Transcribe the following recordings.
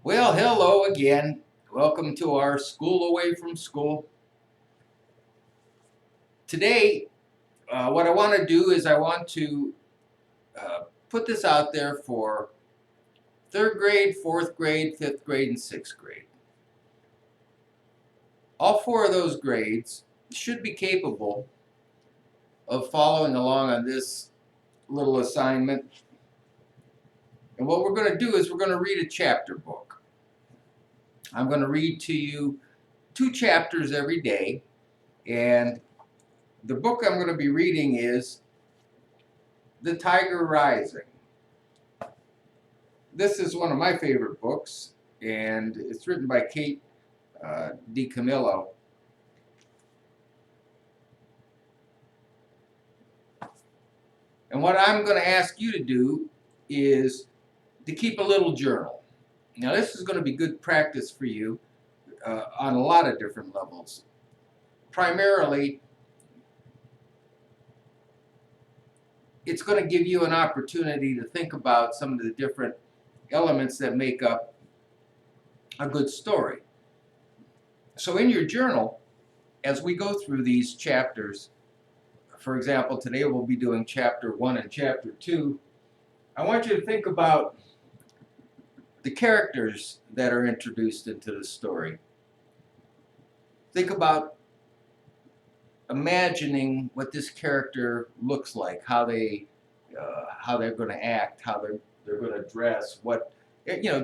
Well, hello again. Welcome to our School Away from School. Today, what I want to do is I want to put this out there for third grade, fourth grade, fifth grade, and sixth grade. All four of those grades should be capable of following along on this little assignment. And what we're going to do is we're going to read a chapter book. I'm going to read to you 2 chapters every day, and the book I'm going to be reading is The Tiger Rising. This is one of my favorite books, and it's written by Kate DiCamillo. And what I'm going to ask you to do is to keep a little journal. Now, this is going to be good practice for you on a lot of different levels. Primarily, it's going to give you an opportunity to think about some of the different elements that make up a good story. So in your journal, as we go through these chapters, for example, today we'll be doing chapter 1 and chapter 2, I want you to think about the characters that are introduced into the story. Think about imagining what this character looks like, how they're going to act, how they're going to dress,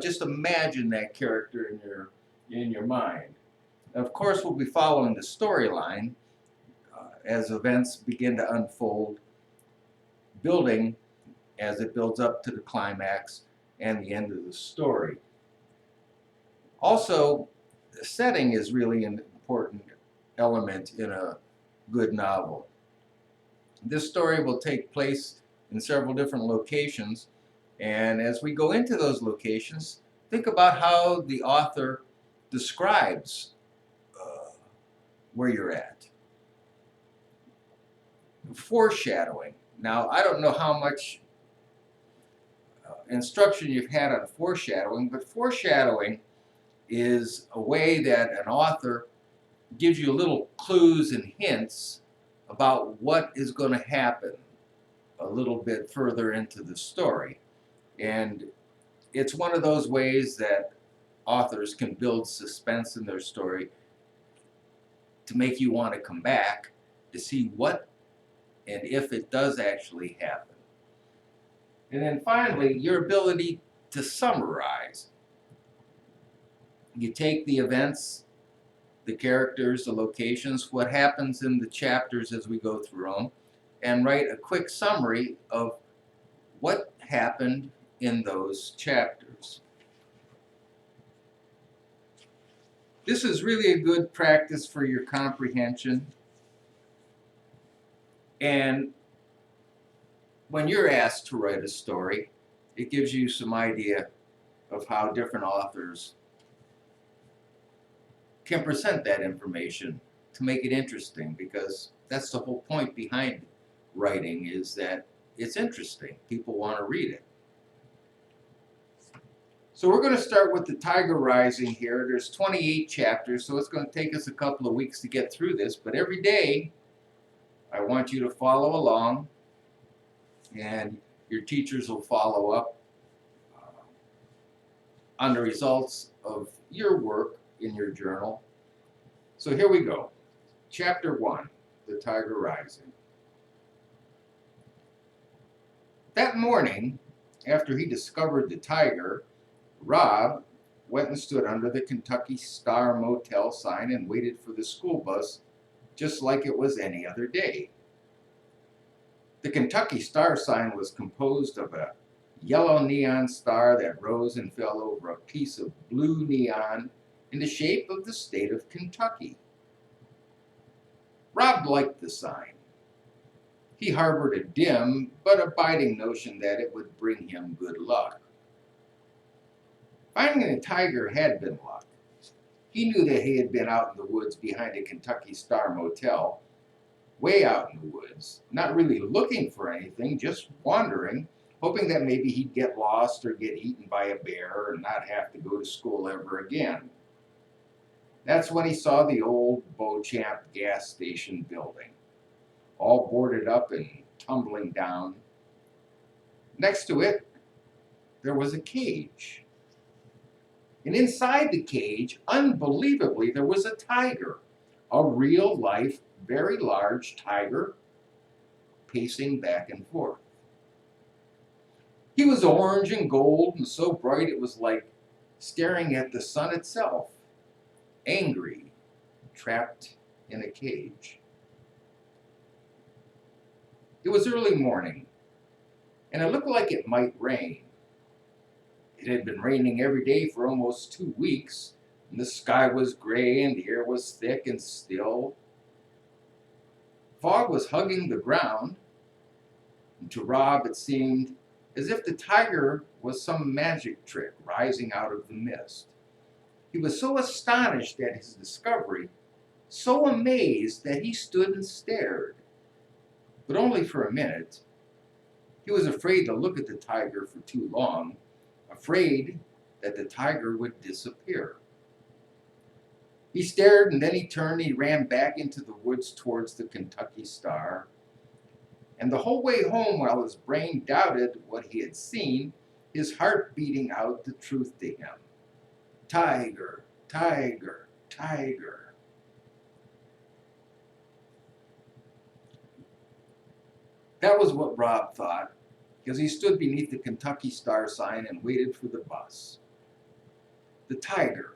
just imagine that character in your mind. And of course, we'll be following the storyline as events begin to unfold, building as it builds up to the climax and the end of the story. Also, the setting is really an important element in a good novel. This story will take place in several different locations, and as we go into those locations, think about how the author describes where you're at. Foreshadowing. Now, I don't know how much instruction you've had on foreshadowing, but foreshadowing is a way that an author gives you little clues and hints about what is going to happen a little bit further into the story. And it's one of those ways that authors can build suspense in their story to make you want to come back to see what and if it does actually happen. And then finally, your ability to summarize. You take the events, the characters, the locations, what happens in the chapters as we go through them, and write a quick summary of what happened in those chapters. This is really a good practice for your comprehension. And when you're asked to write a story, it gives you some idea of how different authors can present that information to make it interesting, because that's the whole point behind writing, is that it's interesting. People want to read it. So we're going to start with The Tiger Rising here. There's 28 chapters, so it's going to take us a couple of weeks to get through this, but every day I want you to follow along, and your teachers will follow up on the results of your work in your journal. So here we go. Chapter 1, The Tiger Rising. That morning, after he discovered the tiger, Rob went and stood under the Kentucky Star Motel sign and waited for the school bus just like it was any other day. The Kentucky Star sign was composed of a yellow neon star that rose and fell over a piece of blue neon in the shape of the state of Kentucky. Rob liked the sign. He harbored a dim but abiding notion that it would bring him good luck. Finding the tiger had been luck. He knew that he had been out in the woods behind a Kentucky Star Motel, way out in the woods, not really looking for anything, just wandering, hoping that maybe he'd get lost or get eaten by a bear and not have to go to school ever again. That's when he saw the old Beauchamp gas station building, all boarded up and tumbling down. Next to it, there was a cage. And inside the cage, unbelievably, there was a tiger, a real-life, very large tiger, pacing back and forth. He was orange and gold and so bright it was like staring at the sun itself, angry, trapped in a cage. It was early morning, and it looked like it might rain. It had been raining every day for almost 2 weeks, and the sky was gray and the air was thick and still. Fog was hugging the ground, and to Rob it seemed as if the tiger was some magic trick rising out of the mist. He was so astonished at his discovery, so amazed that he stood and stared. But only for a minute. He was afraid to look at the tiger for too long, afraid that the tiger would disappear. He stared and then he turned and he ran back into the woods towards the Kentucky Star. And the whole way home, while his brain doubted what he had seen, his heart beating out the truth to him. Tiger, tiger, tiger. That was what Rob thought, because he stood beneath the Kentucky Star sign and waited for the bus. The tiger.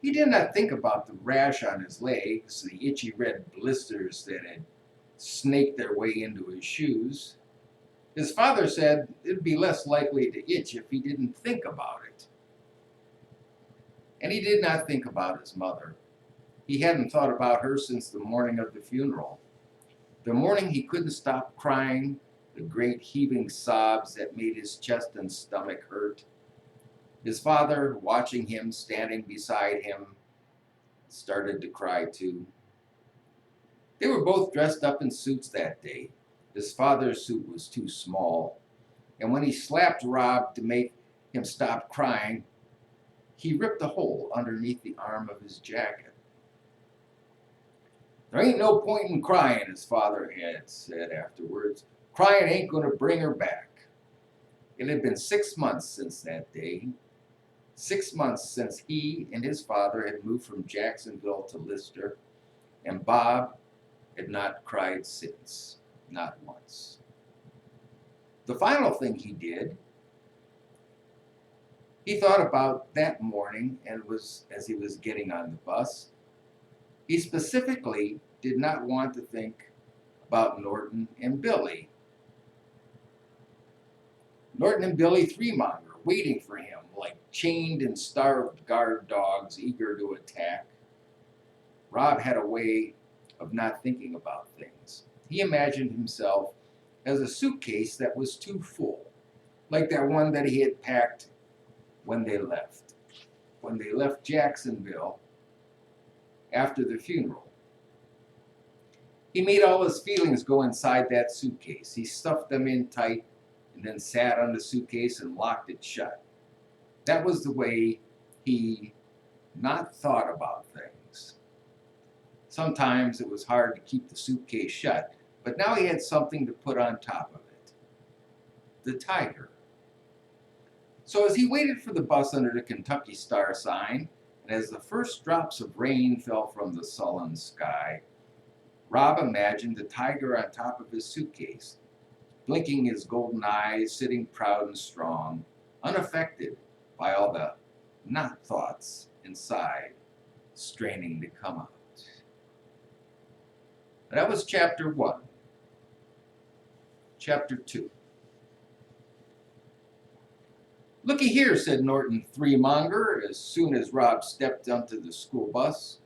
He did not think about the rash on his legs, the itchy red blisters that had snaked their way into his shoes. His father said it'd be less likely to itch if he didn't think about it. And he did not think about his mother. He hadn't thought about her since the morning of the funeral. The morning he couldn't stop crying, the great heaving sobs that made his chest and stomach hurt. His father, watching him, standing beside him, started to cry too. They were both dressed up in suits that day. His father's suit was too small, and when he slapped Rob to make him stop crying, he ripped a hole underneath the arm of his jacket. There ain't no point in crying, his father had said afterwards. Crying ain't going to bring her back. It had been 6 months since that day. 6 months since he and his father had moved from Jacksonville to Lister, and Bob had not cried since, not once. The final thing he did, he thought about that morning and as he was getting on the bus. He specifically did not want to think about Norton and Billy. Norton and Billy Threemonger waiting for him like chained and starved guard dogs eager to attack. Rob had a way of not thinking about things. He imagined himself as a suitcase that was too full, like that one that he had packed when they left Jacksonville after the funeral. He made all his feelings go inside that suitcase. He stuffed them in tight and then sat on the suitcase and locked it shut. That was the way he not thought about things. Sometimes it was hard to keep the suitcase shut, but now he had something to put on top of it. The tiger. So as he waited for the bus under the Kentucky Star sign, and as the first drops of rain fell from the sullen sky, Rob imagined the tiger on top of his suitcase, blinking his golden eyes, sitting proud and strong, unaffected by all the not thoughts inside, straining to come out. That was chapter 1. Chapter 2. "Looky here," said Norton Threemonger as soon as Rob stepped onto the school bus.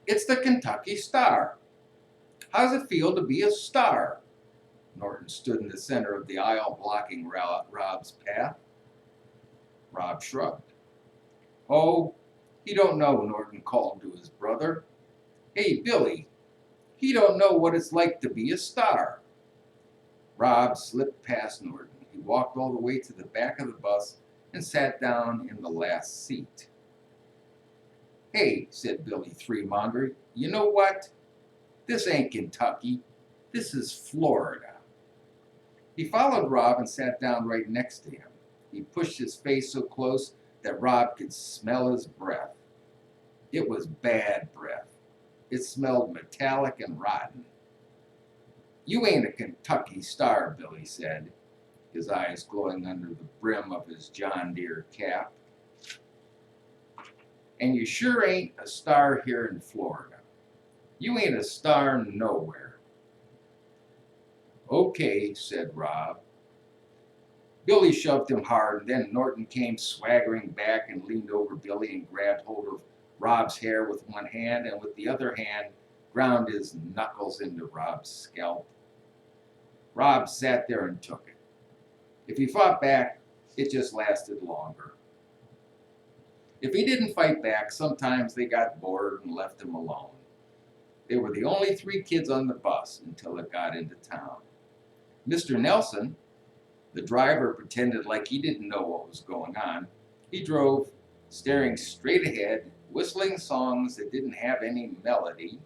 "It's the Kentucky Star. How's it feel to be a star?" Norton stood in the center of the aisle, blocking Rob's path. Rob shrugged. "Oh, he don't know," Norton called to his brother. "Hey, Billy, he don't know what it's like to be a star." Rob slipped past Norton. He walked all the way to the back of the bus and sat down in the last seat. "Hey," said Billy Threemonger, "you know what? This ain't Kentucky. This is Florida." He followed Rob and sat down right next to him. He pushed his face so close that Rob could smell his breath. It was bad breath. It smelled metallic and rotten. "You ain't a Kentucky star," Billy said, his eyes glowing under the brim of his John Deere cap. "And you sure ain't a star here in Florida. You ain't a star nowhere." "Okay," said Rob. Billy shoved him hard, and then Norton came swaggering back and leaned over Billy and grabbed hold of Rob's hair with one hand and with the other hand ground his knuckles into Rob's scalp. Rob sat there and took it. If he fought back, it just lasted longer. If he didn't fight back, sometimes they got bored and left him alone. They were the only 3 kids on the bus until it got into town. Mr. Nelson, the driver, pretended like he didn't know what was going on. He drove, staring straight ahead, whistling songs that didn't have any melody.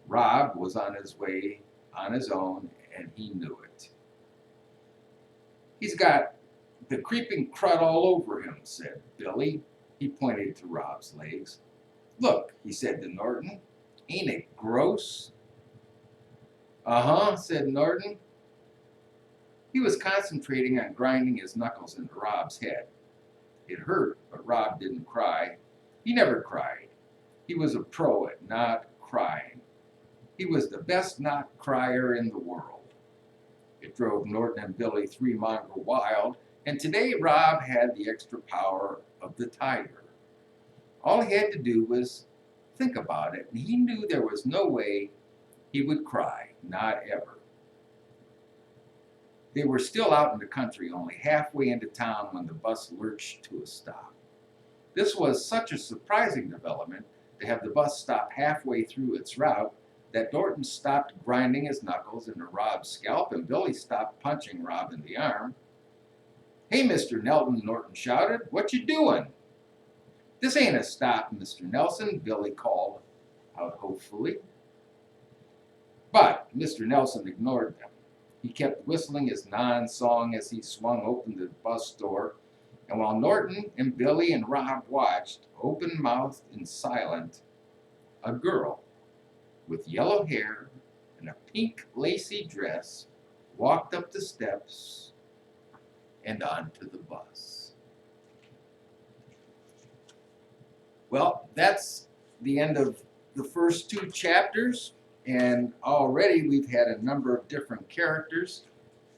Rob was on his way on his own, and he knew it. "He's got the creeping crud all over him," said Billy. He pointed to Rob's legs. "Look," he said to Norton, "ain't it gross?" "Uh-huh," said Norton. He was concentrating on grinding his knuckles into Rob's head. It hurt, but Rob didn't cry. He never cried. He was a pro at not crying. He was the best not crier in the world. It drove Norton and Billy Threemonger wild, and today Rob had the extra power of the tiger. All he had to do was think about it, and he knew there was no way he would cry, not ever. They were still out in the country, only halfway into town when the bus lurched to a stop. This was such a surprising development to have the bus stop halfway through its route that Norton stopped grinding his knuckles into Rob's scalp and Billy stopped punching Rob in the arm. "Hey, Mr. Nelson," Norton shouted, "what you doing?" "This ain't a stop, Mr. Nelson," Billy called out hopefully. But Mr. Nelson ignored them. He kept whistling his non-song as he swung open the bus door, and while Norton and Billy and Rob watched, open-mouthed and silent, a girl with yellow hair and a pink lacy dress walked up the steps and onto the bus. Well, that's the end of the first 2 chapters. And already we've had a number of different characters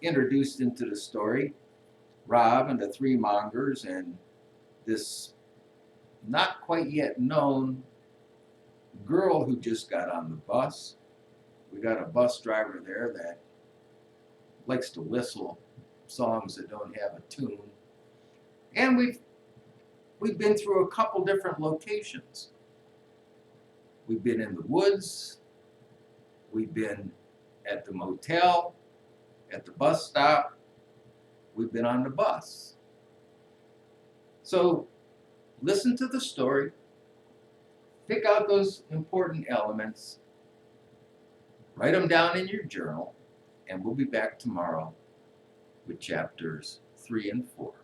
introduced into the story. Rob and the Threemongers and this not quite yet known girl who just got on the bus. We got a bus driver there that likes to whistle songs that don't have a tune. And we've been through a couple different locations. We've been in the woods. We've been at the motel, at the bus stop. We've been on the bus. So listen to the story, pick out those important elements, write them down in your journal, and we'll be back tomorrow with chapters 3 and 4.